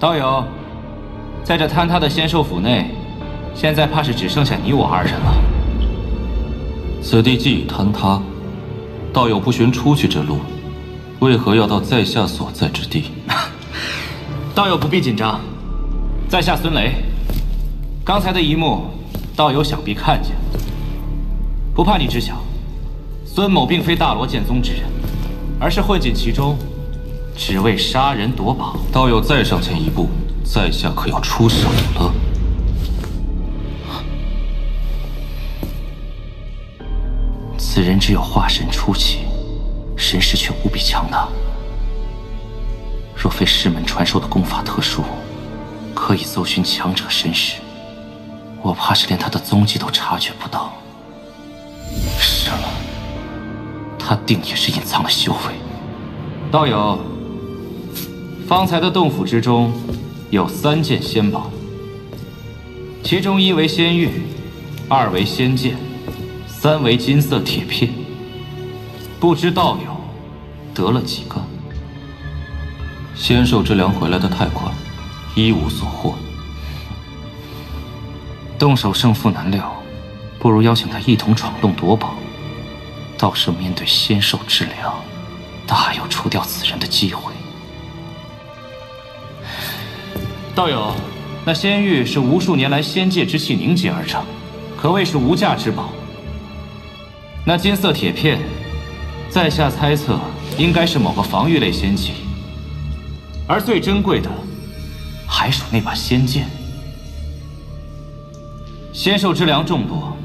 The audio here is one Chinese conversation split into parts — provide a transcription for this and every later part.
道友，在这坍塌的仙兽府内，现在怕是只剩下你我二人了。此地既已坍塌，道友不寻出去之路，为何要到在下所在之地？道友不必紧张，在下孙雷。刚才的一幕，道友想必看见。不怕你知晓，孙某并非大罗剑宗之人，而是混进其中，只为杀人夺宝。道友再上前一步，在下可要出手了。此人只有化神初期，神识却无比强大。若非师门传授的功法特殊，可以搜寻强者身世，我怕是连他的踪迹都察觉不到。是了，他定也是隐藏了修为。道友，方才的洞府之中有3件仙宝，其中1为仙玉，2为仙剑，3为金色铁片。不知道友得了几个？仙兽之粮回来的太快，一无所获。动手胜负难料，不如邀请他一同闯洞夺宝。到时面对仙兽之粮，大有除掉此人的机会。道友，那仙玉是无数年来仙界之气凝结而成，可谓是无价之宝。那金色铁片，在下猜测应该是某个防御类仙器，而最珍贵的还属那把仙剑。仙兽之粮众多，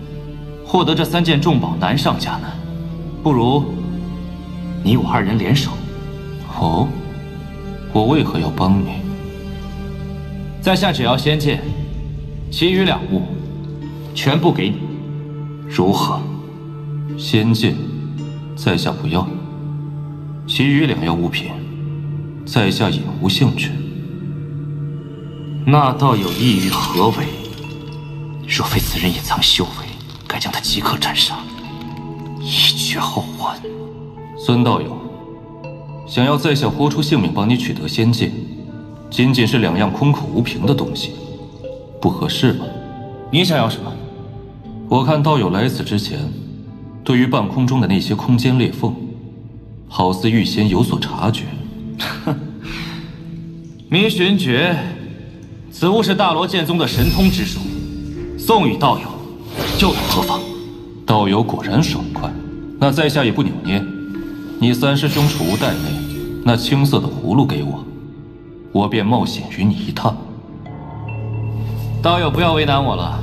获得这3件重宝难上加难，不如你我2人联手。哦，我为何要帮你？在下只要仙剑，其余2物全部给你，如何？仙剑，在下不要；其余2样物品，在下也无兴趣。那倒有意于何为？若非此人隐藏修为，该将他即刻斩杀，以绝后患。孙道友，想要在下豁出性命帮你取得仙剑，仅仅是2样空口无凭的东西，不合适吧？你想要什么？我看道友来此之前，对于半空中的那些空间裂缝，好似预先有所察觉。迷寻诀，此物是大罗剑宗的神通之术，送与道友，又有何妨？道友果然爽快，那在下也不扭捏。你3师兄储物袋内那青色的葫芦给我，我便冒险与你一趟。道友不要为难我了，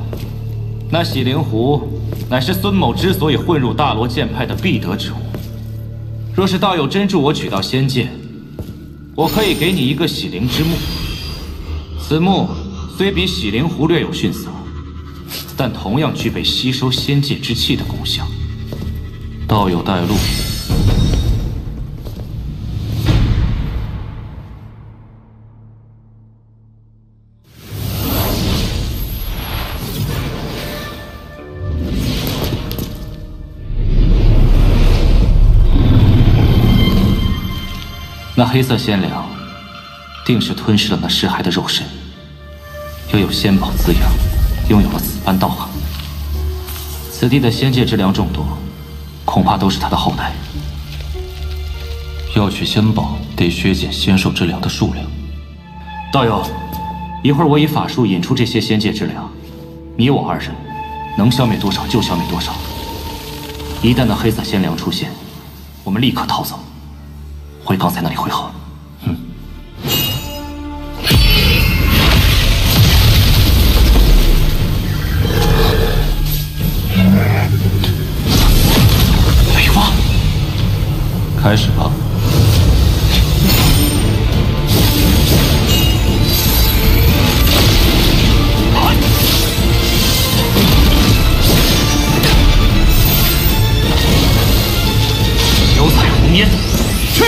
那洗灵壶乃是孙某之所以混入大罗剑派的必得之物。若是道友真助我取到仙剑，我可以给你一个洗灵之木。此木虽比洗灵壶略有逊色，但同样具备吸收仙界之气的功效。道友带路。那黑色仙粮，定是吞噬了那尸骸的肉身，又有仙宝滋养，拥有了此般道行。此地的仙界之粮众多，恐怕都是他的后代。要取仙宝，得削减仙兽之粮的数量。道友，一会儿我以法术引出这些仙界之粮，你我2人能消灭多少就消灭多少。一旦那黑色仙粮出现，我们立刻逃走，回刚才那里汇合。雷王，开始吧。油彩红烟，去！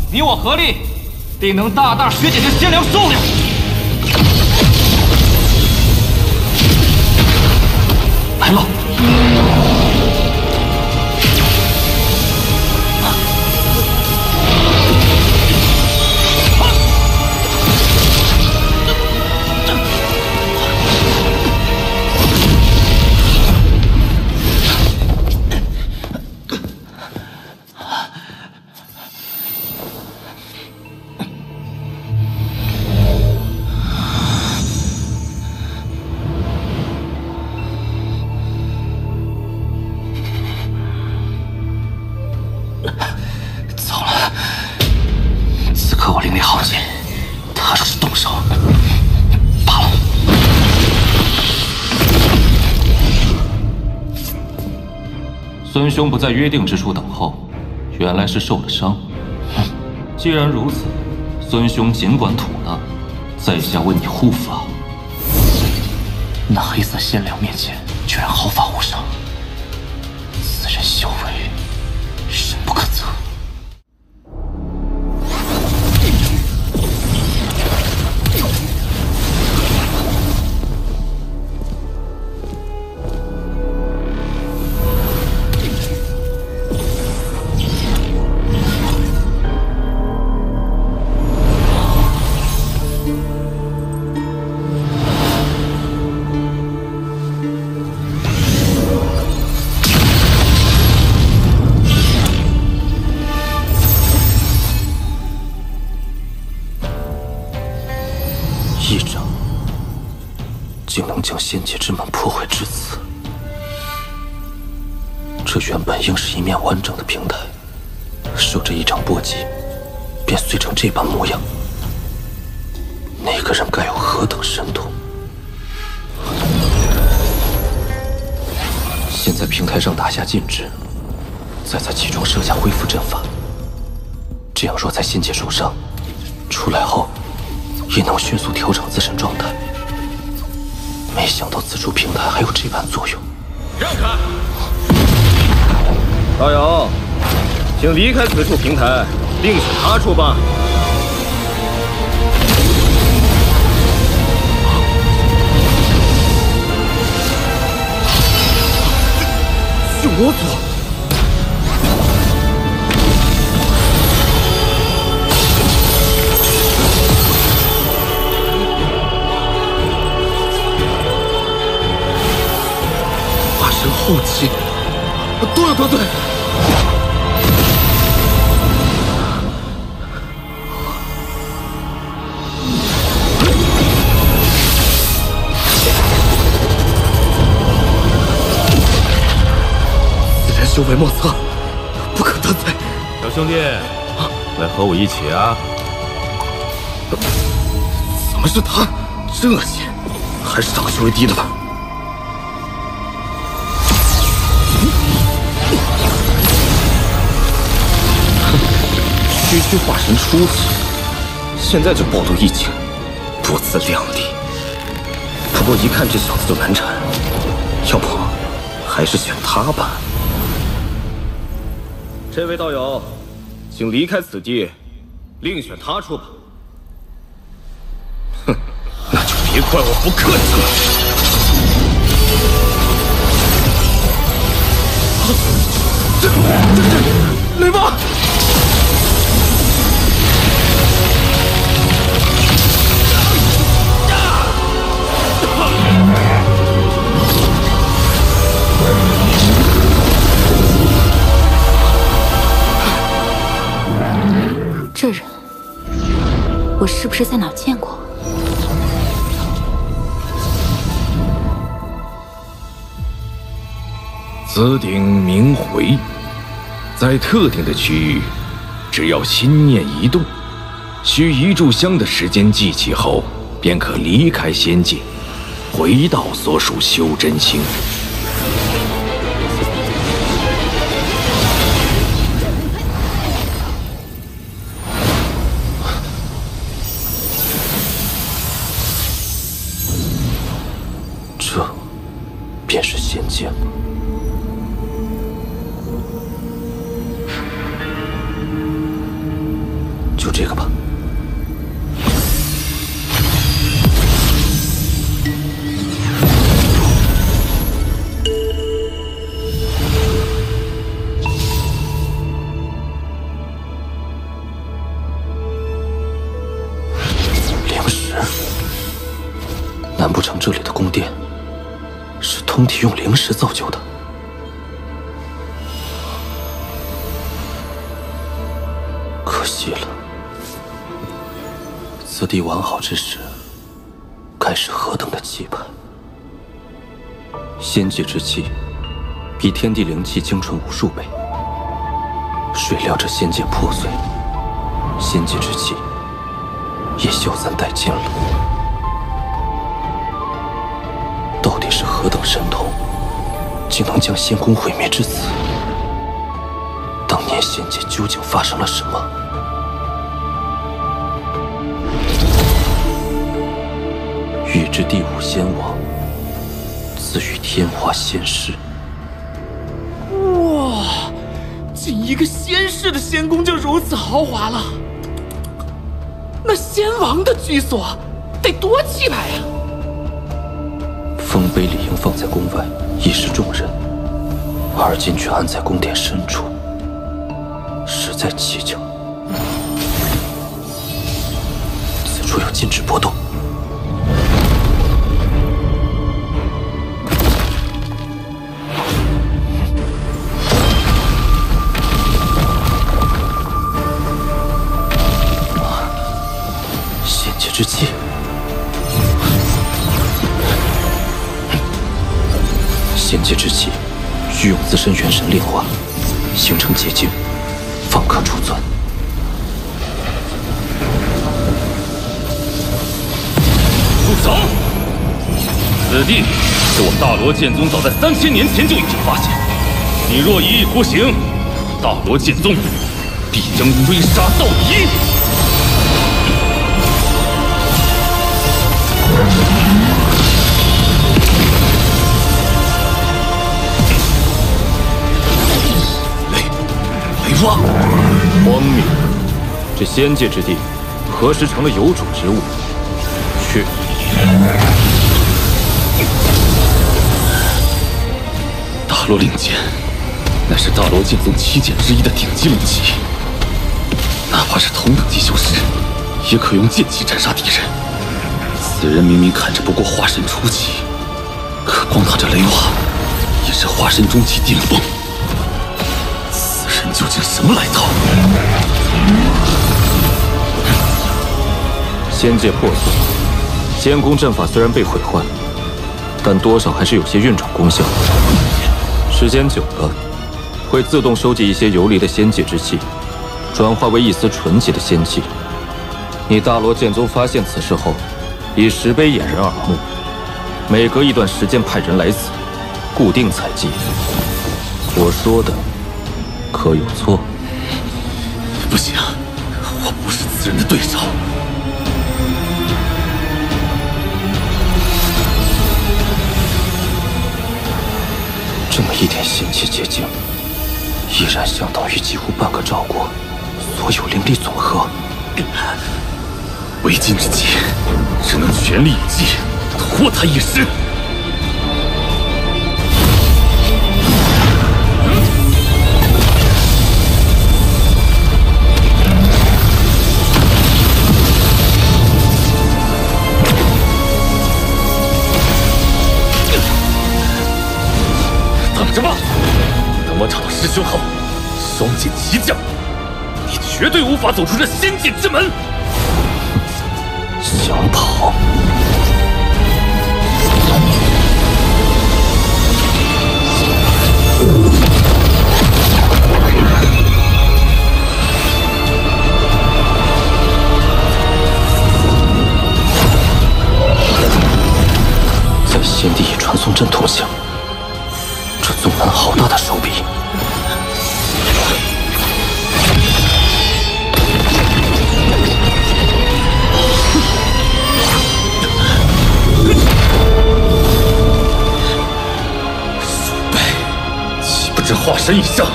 你我合力，定能大大削减这仙粮数量。来了！糟了！此刻我灵力耗尽，他若是动手，罢了。孙兄不在约定之处等候，原来是受了伤。既然如此，孙兄尽管吐纳，在下为你护法。那黑色仙粮面前，居然毫发无伤，此人修为深不可测。一掌竟能将仙界之门破坏至此，这原本应是一面完整的平台，受这一掌波及，便碎成这般模样。那个人该有何等深度？先在平台上打下禁制，再在其中设下恢复阵法，这样若在仙界受伤，出来后也能迅速调整自身状态。没想到此处平台还有这般作用。让开！道友，请离开此处平台，另选他处吧。是我祖！后期都有得罪。此人修为莫测，不可得罪。小兄弟，来和我一起啊！怎么是他？这些还是长修为低的吧？区区化神初期，现在就暴露异境，不自量力。不过一看这小子就难缠，要不还是选他吧。这位道友，请离开此地，另选他处吧。哼，那就别怪我不客气了。雷霸！这人，我是不是在哪儿见过？此鼎名回，在特定的区域，只要心念一动，需一炷香的时间记起后，便可离开仙界，回到所属修真星。这便是仙界吗？就这个吧。灵石，难不成这里的宫殿是通体用灵石造就的？可惜了，此地完好之时，该是何等的气派！仙界之气，比天地灵气精纯无数倍。谁料这仙界破碎，仙界之气也消散殆尽了。到底是何等神通，竟能将仙宫毁灭至此？当年仙界究竟发生了什么？欲知第五仙王，自与天华仙师。哇，仅一个仙室的仙宫就如此豪华了，那仙王的居所得多气派呀！丰碑理应放在宫外，以示众人，而今却安在宫殿深处，实在蹊跷。此处有禁止波动。仙界之气。仙界之气，需用自身元神炼化，形成结晶，方可储存。住手！此地是我大罗剑宗早在3000年前就已经发现，你若一意孤行，大罗剑宗必将追杀到底。雷蛙，荒谬！这仙界之地，何时成了有主之物？去！大罗令剑，乃是大罗剑宗7剑之一的顶级灵器，哪怕是同等级修士，也可用剑气斩杀敌人。此人明明看着不过化神初期，可光他这雷蛙，也是化神中期顶峰。此人究竟什么来头？仙界破碎，仙宫阵法虽然被毁坏，但多少还是有些运转功效。时间久了，会自动收集一些游离的仙界之气，转化为一丝纯洁的仙气。你大罗剑宗发现此事后，以石碑掩人耳目，每隔一段时间派人来此，固定采集。我说的可有错？不行，我不是此人的对手。这么一点仙气结晶，依然相当于几乎半个赵国所有灵力总和。为今之计，只能全力以赴，拖他一时。等着吧，等我找到师兄后，双剑齐降，你绝对无法走出这仙界之门。想跑？在仙地以传送阵通行，这宗门好大的手笔！这化神以上，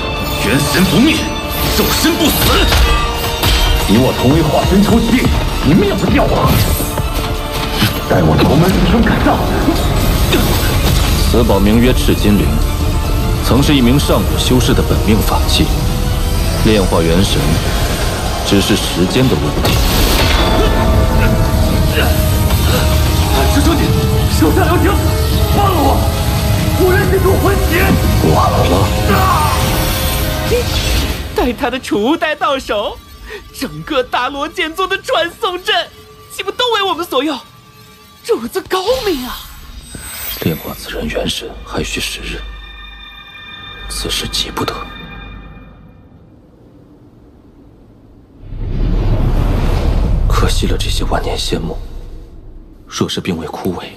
元神不灭，肉身不死。与我同为化身初期，你灭不掉我。待我头门自身改造。此宝名曰赤金灵，曾是一名上古修士的本命法器，炼化元神只是时间的问题。师兄弟，手下留情，放了我！无人进入魂血。完了！待他的储物袋到手，整个大罗剑宗的传送阵岂不都为我们所用？主子高明啊！炼化此人元神还需时日，此事急不得。可惜了这些万年仙木，若是并未枯萎，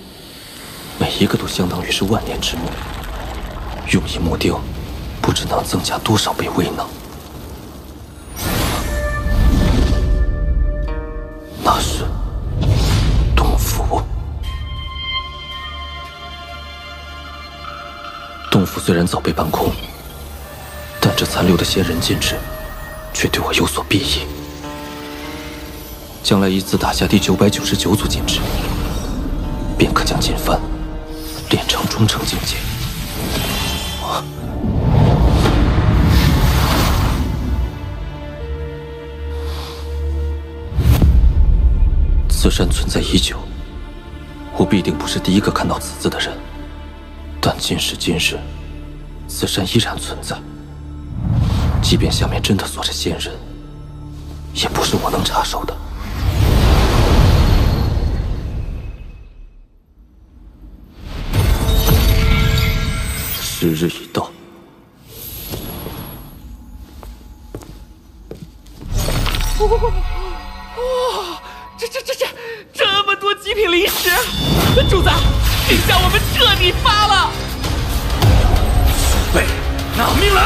每一个都相当于是万年之木，用以木雕，不知能增加多少倍威能。那是洞府。洞府虽然早被搬空，但这残留的仙人禁制，却对我有所裨益。将来依次打下第999组禁制，便可将锦幡炼成中层境界。此山存在已久，我必定不是第一个看到此字的人。但今时今日，此山依然存在。即便下面真的锁着仙人，也不是我能插手的。时日已到。哇！这么多极品灵石，主子，这下我们彻底发了！备，拿命来！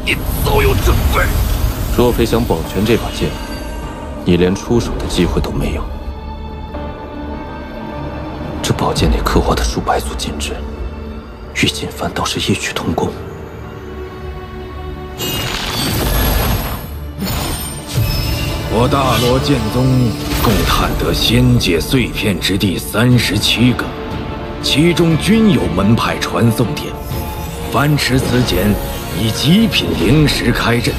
你早有准备。若非想保全这把剑，你连出手的机会都没有。这宝剑内刻画的数百组禁制，与锦幡倒是异曲同工。我大罗剑宗共探得仙界碎片之地37个，其中均有门派传送点。凡持此剑，以极品灵石开阵，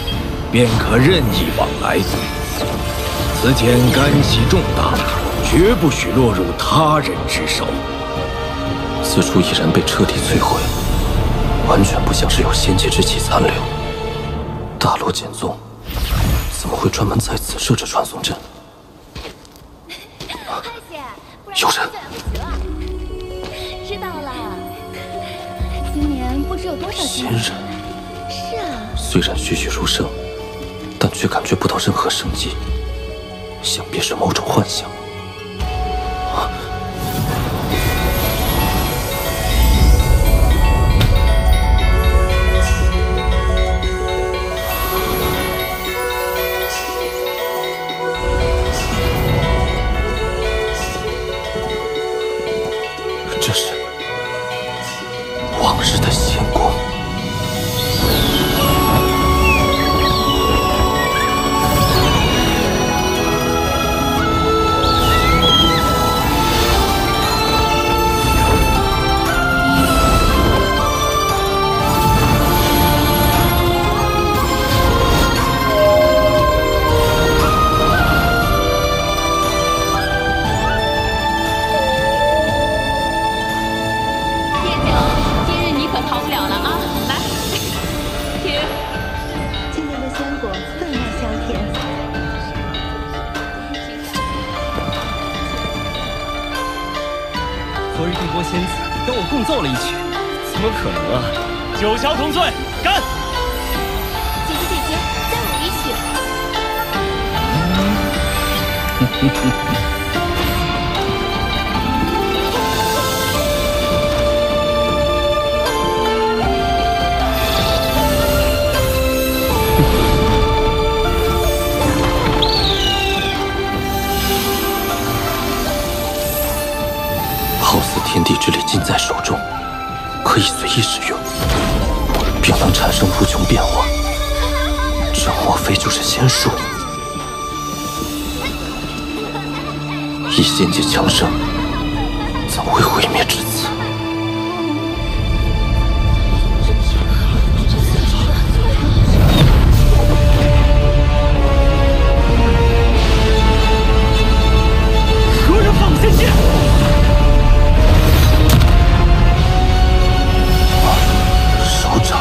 便可任意往来。此剑干系重大，绝不许落入他人之手。此处已然被彻底摧毁，完全不像是有仙界之气残留。大罗剑宗怎么会专门在此设置传送阵？有人！知道了。今年不知有多少仙人。是啊。虽然栩栩如生，但却感觉不到任何生机，想必是某种幻象。这是往日的仙光。昨日帝国仙子跟我共奏了一曲，怎么可能啊！九霄同罪，干！姐姐，再舞一曲。天地之力尽在手中，可以随意使用，并能产生无穷变化。这莫非就是仙术？以仙界强盛，怎会毁灭至此？何人放仙剑？首长。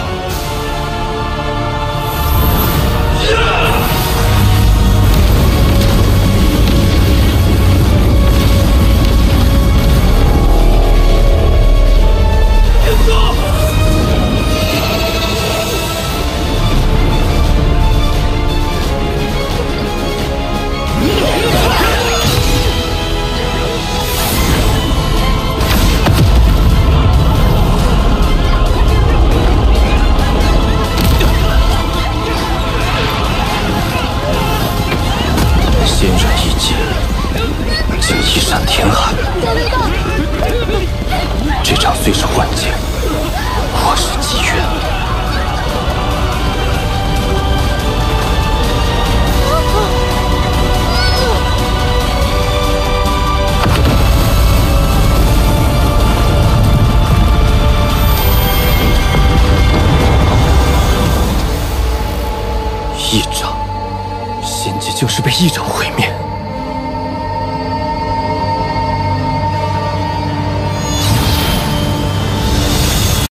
仙刃一剑，竟一闪天海。这场虽是幻境，或是机缘。一掌，仙界竟是被一掌毁灭。